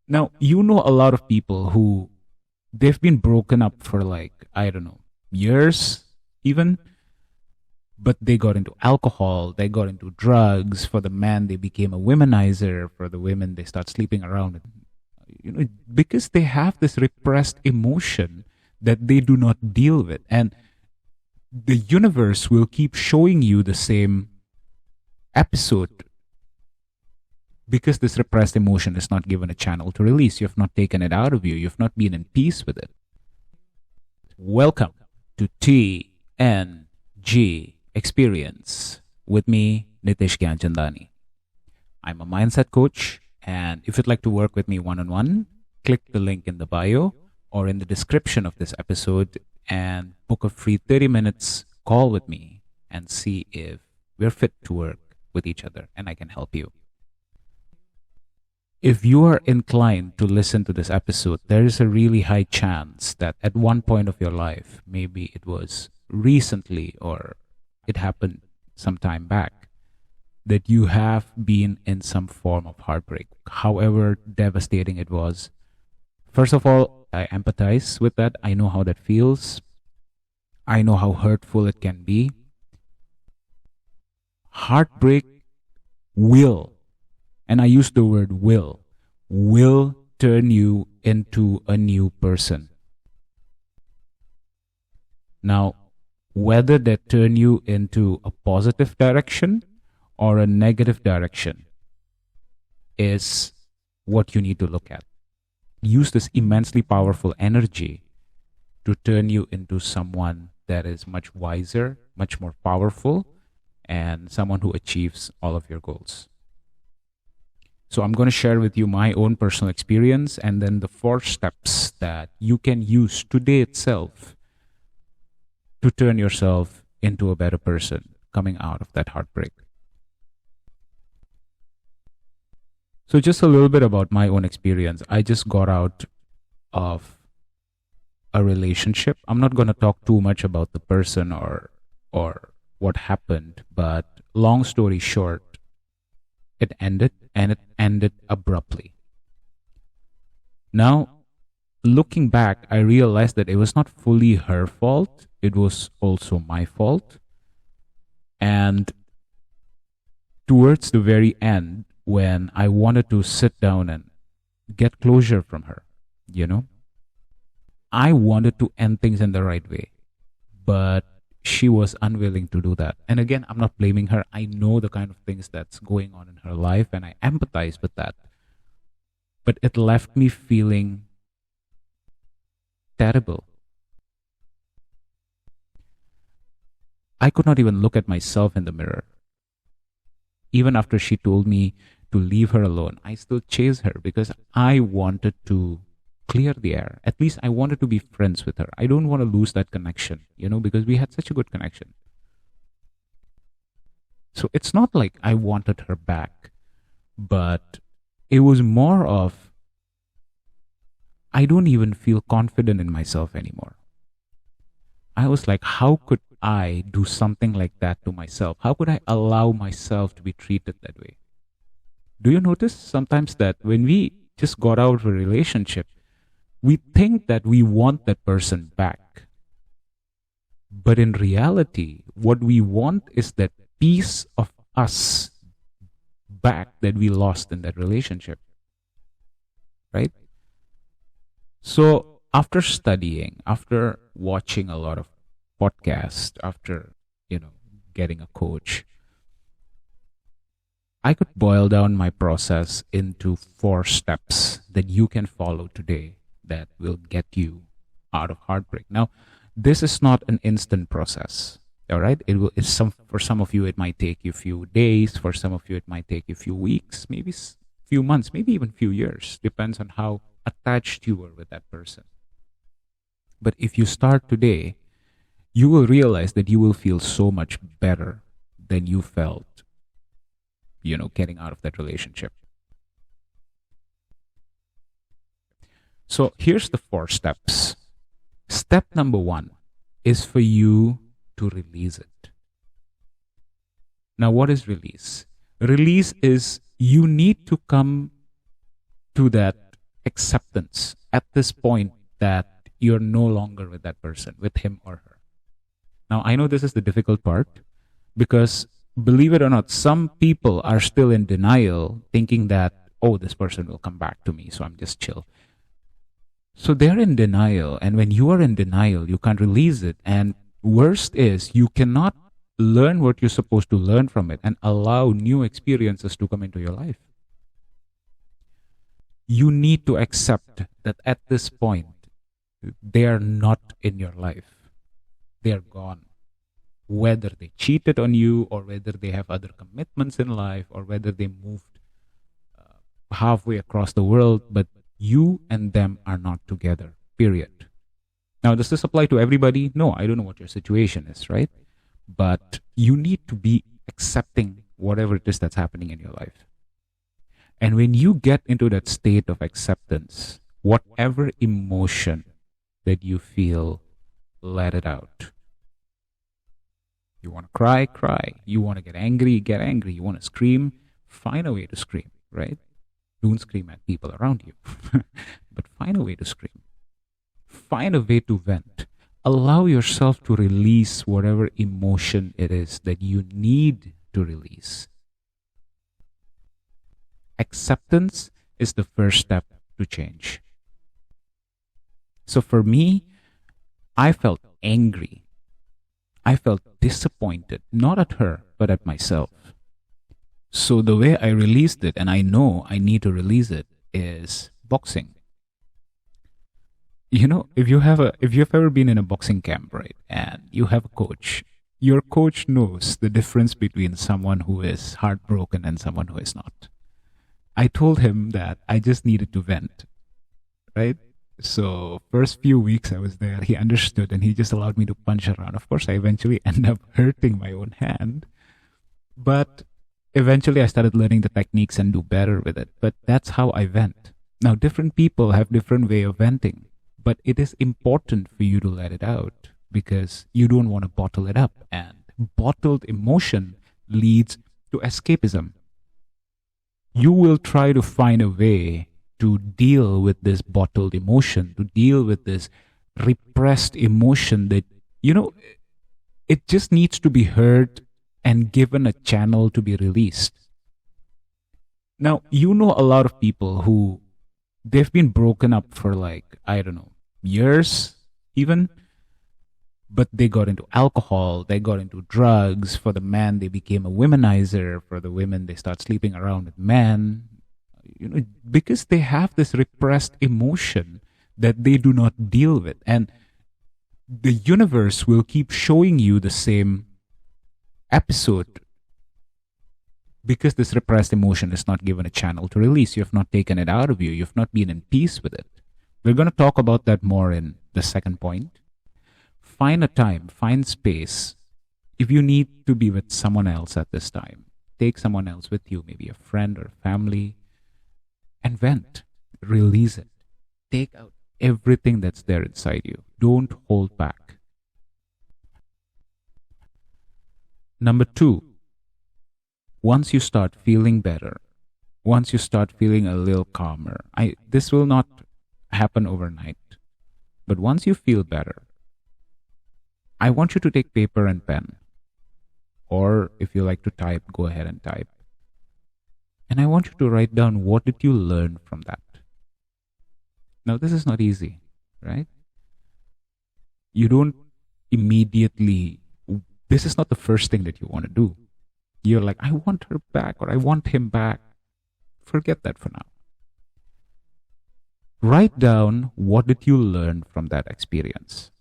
Now, you know a lot of people who they've been broken up for like, I don't know, years even, but they got into alcohol, they got into drugs. For the man, they became a womanizer. For the women, they start sleeping around. Because they have this repressed emotion that they do not deal with. And the universe will keep showing you the same episode because this repressed emotion is not given a channel to release. You have not taken it out of you. You've not been in peace with it. Welcome to TNG Experience with me, Nitish Gyanchandani. I'm a mindset coach, and if you'd like to work with me one-on-one, click the link in the bio or in the description of this episode and book a free 30 minutes call with me and see if we're fit to work with each other and I can help you. If you are inclined to listen to this episode, there is a really high chance that at one point of your life, maybe it was recently or it happened some time back, that you have been in some form of heartbreak, however devastating it was. First of all, I empathize with that. I know how that feels. I know how hurtful it can be. Heartbreak will, and I use the word will turn you into a new person. Now, whether they turn you into a positive direction or a negative direction is what you need to look at. Use this immensely powerful energy to turn you into someone that is much wiser, much more powerful, and someone who achieves all of your goals. So I'm going to share with you my own personal experience and then the 4 steps that you can use today itself to turn yourself into a better person coming out of that heartbreak. So just a little bit about my own experience. I just got out of a relationship. I'm not going to talk too much about the person or what happened, but long story short, it ended, and it ended abruptly. Now, looking back, I realized that it was not fully her fault. It was also my fault. And towards the very end, when I wanted to sit down and get closure from her, I wanted to end things in the right way. But she was unwilling to do that. And again, I'm not blaming her. I know the kind of things that's going on in her life and I empathize with that. But it left me feeling terrible. I could not even look at myself in the mirror. Even after she told me to leave her alone, I still chased her because I wanted to clear the air. At least I wanted to be friends with her. I don't want to lose that connection, because we had such a good connection. So it's not like I wanted her back, but it was more of, I don't even feel confident in myself anymore. I was like, how could I do something like that to myself? How could I allow myself to be treated that way? Do you notice sometimes that when we just got out of a relationship, we think that we want that person back. But in reality, what we want is that piece of us back that we lost in that relationship. Right? So after studying, after watching a lot of podcasts, after, getting a coach, I could boil down my process into 4 steps that you can follow today that will get you out of heartbreak. Now, this is not an instant process. All right, for some of you it might take you a few days. For some of you it might take you a few weeks, maybe few months, maybe even few years. Depends on how attached you were with that person. But if you start today, you will realize that you will feel so much better than you felt, getting out of that relationship. So here's the 4 steps. Step number 1 is for you to release it. Now, what is release? Release is you need to come to that acceptance at this point that you're no longer with that person, with him or her. Now, I know this is the difficult part because, believe it or not, some people are still in denial, thinking that, oh, this person will come back to me, so I'm just chill. So they're in denial, and when you are in denial, you can't release it. And worst is, you cannot learn what you're supposed to learn from it and allow new experiences to come into your life. You need to accept that at this point, they are not in your life. They are gone. Whether they cheated on you, or whether they have other commitments in life, or whether they moved halfway across the world, but you and them are not together, period. Now, does this apply to everybody? No, I don't know what your situation is, right? But you need to be accepting whatever it is that's happening in your life. And when you get into that state of acceptance, whatever emotion that you feel, let it out. You want to cry, cry. You want to get angry, get angry. You want to scream, find a way to scream, right? Don't scream at people around you, but find a way to scream. Find a way to vent. Allow yourself to release whatever emotion it is that you need to release. Acceptance is the first step to change. So for me, I felt angry. I felt disappointed, not at her, but at myself. So the way I released it, and I know I need to release it, is boxing. You know, if you've ever been in a boxing camp, right, and you have a coach, your coach knows the difference between someone who is heartbroken and someone who is not. I told him that I just needed to vent, right? So first few weeks I was there, he understood and he just allowed me to punch around. Of course, I eventually ended up hurting my own hand, but eventually I started learning the techniques and do better with it. But that's how I vent. Now, different people have different way of venting, but it is important for you to let it out because you don't want to bottle it up. And bottled emotion leads to escapism. You will try to find a way to deal with this bottled emotion, to deal with this repressed emotion that, you know, it just needs to be heard and given a channel to be released. Now, you know a lot of people who, they've been broken up for like, I don't know, years even, but they got into alcohol, they got into drugs. For the man, they became a womanizer. For the women, they start sleeping around with men. You know, because they have this repressed emotion that they do not deal with. And the universe will keep showing you the same episode because this repressed emotion is not given a channel to release. You have not taken it out of you. You've not been in peace with it. We're going to talk about that more in the second point. Find a time, find space. If you need to be with someone else at this time, take someone else with you, maybe a friend or family, and vent, release it. Take out everything that's there inside you. Don't hold back. Number 2, once you start feeling better, once you start feeling a little calmer, this will not happen overnight, but once you feel better, I want you to take paper and pen, or if you like to type, go ahead and type. And I want you to write down, what did you learn from that? Now, this is not easy, right? You don't immediately, this is not the first thing that you want to do. You're like, I want her back, or I want him back. Forget that for now. Write down, what did you learn from that experience?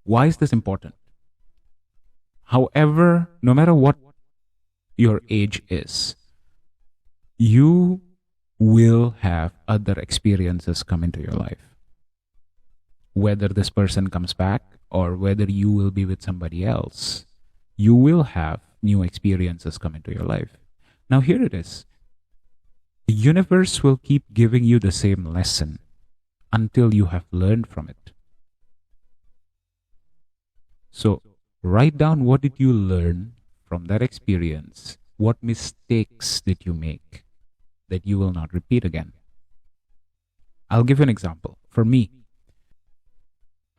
Why is this important? However, no matter what your age is, you will have other experiences come into your life. Whether this person comes back or whether you will be with somebody else, you will have new experiences come into your life. Now, here it is. The universe will keep giving you the same lesson until you have learned from it. So, write down, what did you learn from that experience? What mistakes did you make that you will not repeat again? I'll give you an example. For me,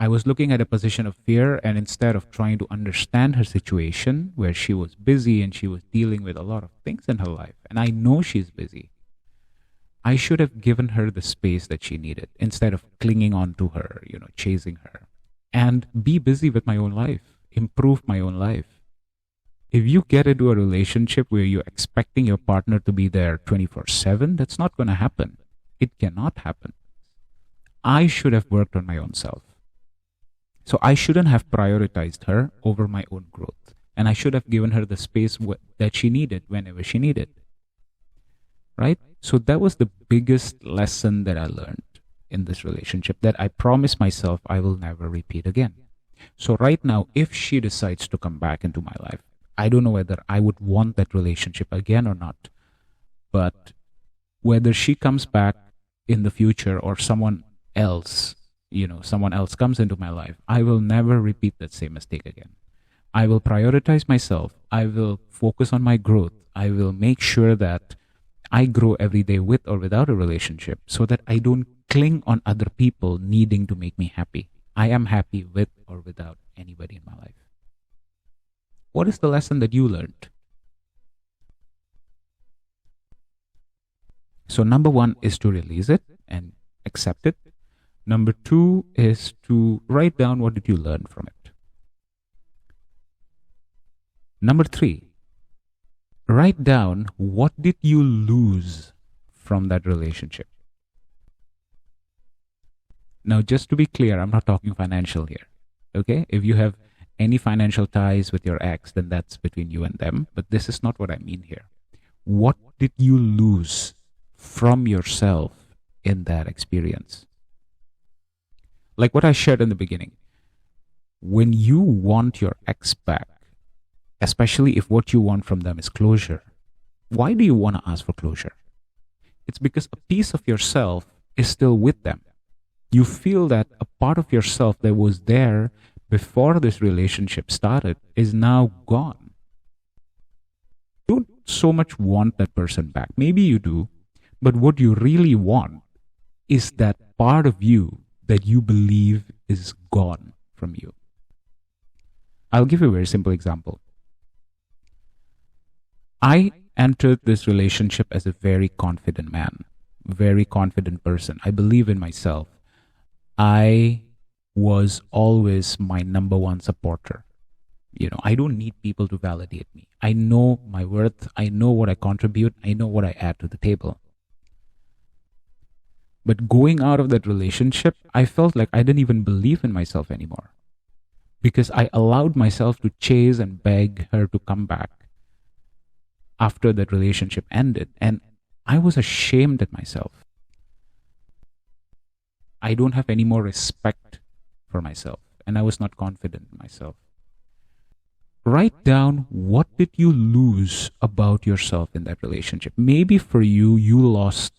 I was looking at a position of fear, and instead of trying to understand her situation, where she was busy and she was dealing with a lot of things in her life, and I know she's busy, I should have given her the space that she needed instead of clinging on to her, chasing her, and be busy with my own life, improve my own life. If you get into a relationship where you're expecting your partner to be there 24/7, that's not going to happen. It cannot happen. I should have worked on my own self. So I shouldn't have prioritized her over my own growth. And I should have given her the space that she needed whenever she needed. Right? So that was the biggest lesson that I learned in this relationship that I promised myself I will never repeat again. So right now, if she decides to come back into my life, I don't know whether I would want that relationship again or not. But whether she comes back in the future or someone else comes into my life, I will never repeat that same mistake again. I will prioritize myself. I will focus on my growth. I will make sure that I grow every day with or without a relationship so that I don't cling on other people needing to make me happy. I am happy with or without anybody in my life. What is the lesson that you learned? So number one is to release it and accept it. Number two is to write down what did you learn from it. Number three, write down what did you lose from that relationship. Now, just to be clear, I'm not talking financial here. Okay? If you have any financial ties with your ex, then that's between you and them. But this is not what I mean here. What did you lose from yourself in that experience? Like what I shared in the beginning. When you want your ex back, especially if what you want from them is closure, why do you want to ask for closure? It's because a piece of yourself is still with them. You feel that a part of yourself that was there before this relationship started is now gone. You don't so much want that person back. Maybe you do, but what you really want is that part of you that you believe is gone from you. I'll give you a very simple example. I entered this relationship as a very confident man, very confident person. I believe in myself. I was always my number one supporter. I don't need people to validate me. I know my worth. I know what I contribute. I know what I add to the table. But going out of that relationship, I felt like I didn't even believe in myself anymore because I allowed myself to chase and beg her to come back after that relationship ended. And I was ashamed at myself. I don't have any more respect for myself, and I was not confident in myself. Write down what did you lose about yourself in that relationship. Maybe for you, you lost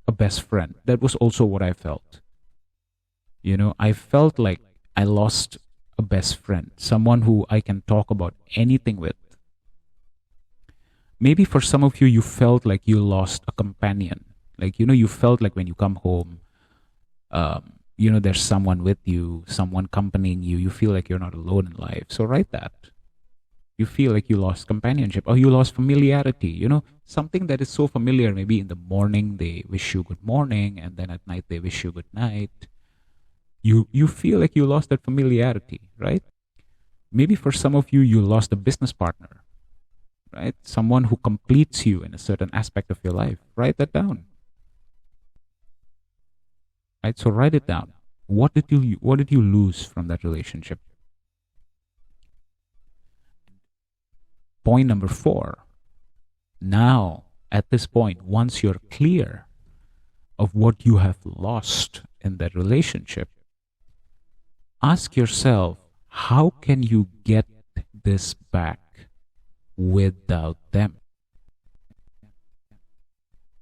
a best friend. That was also what I felt. I felt like I lost a best friend, someone who I can talk about anything with. Maybe for some of you, you felt like you lost a companion. Like, you felt like when you come home, there's someone with you, someone accompanying you. You feel like you're not alone in life. So write that. You feel like you lost companionship or you lost familiarity. Something that is so familiar. Maybe in the morning they wish you good morning, and then at night they wish you good night. You feel like you lost that familiarity, right? Maybe for some of you, you lost a business partner, right? Someone who completes you in a certain aspect of your life. Write that down. Right? So write it down. What did you lose from that relationship? Point number 4. Now, at this point, once you're clear of what you have lost in that relationship, ask yourself, how can you get this back without them?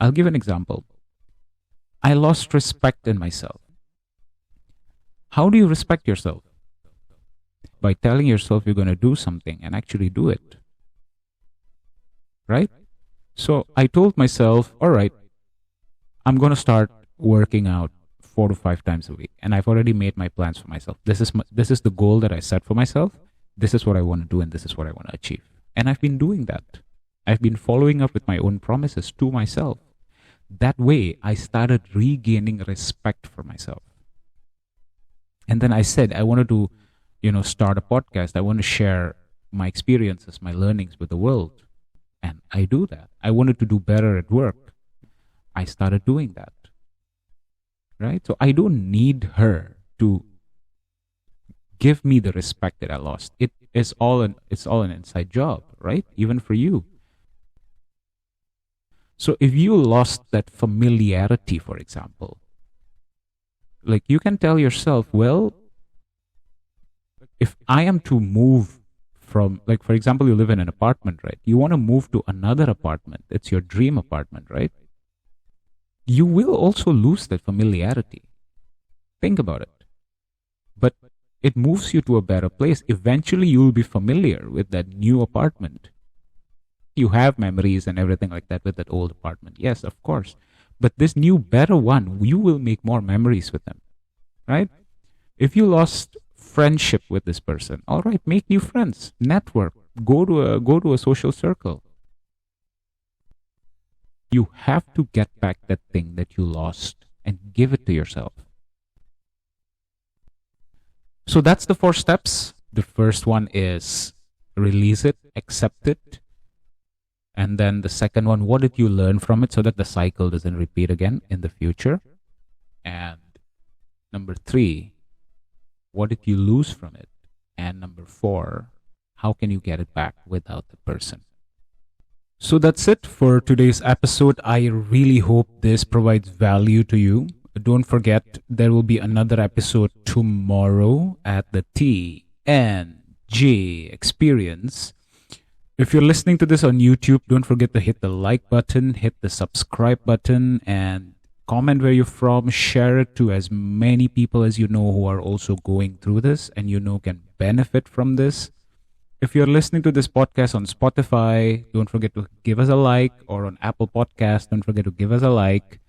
I'll give an example. I lost respect in myself. How do you respect yourself? By telling yourself you're going to do something and actually do it. Right? So I told myself, all right, I'm going to start working out 4 to 5 times a week, and I've already made my plans for myself. This is the goal that I set for myself. This is what I want to do, and this is what I want to achieve. And I've been doing that. I've been following up with my own promises to myself. That way, I started regaining respect for myself. And then I said, I wanted to, start a podcast. I want to share my experiences, my learnings with the world. And I do that. I wanted to do better at work. I started doing that. Right? So I don't need her to give me the respect that I lost. It's all an inside job, right? Even for you. So if you lost that familiarity, for example, like you can tell yourself, well, if I am to move from, like, for example, you live in an apartment, right? You want to move to another apartment. It's your dream apartment, right? You will also lose that familiarity. Think about it. But it moves you to a better place. Eventually, you will be familiar with that new apartment. You have memories and everything like that with that old apartment. Yes, of course. But this new, better one, you will make more memories with them, right? If you lost friendship with this person, all right, make new friends, network, go to a social circle. You have to get back that thing that you lost and give it to yourself. So that's the 4 steps. The first one is release it, accept it. And then the second one, what did you learn from it so that the cycle doesn't repeat again in the future? And number 3, what did you lose from it? And number 4, how can you get it back without the person? So that's it for today's episode. I really hope this provides value to you. Don't forget, there will be another episode tomorrow at the TNG Experience. If you're listening to this on YouTube, don't forget to hit the like button, hit the subscribe button, and comment where you're from. Share it to as many people as you know who are also going through this and can benefit from this. If you're listening to this podcast on Spotify, don't forget to give us a like, or on Apple Podcasts, don't forget to give us a like.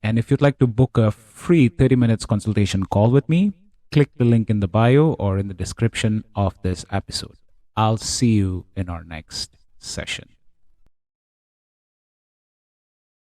And if you'd like to book a free 30 minutes consultation call with me, click the link in the bio or in the description of this episode. I'll see you in our next session.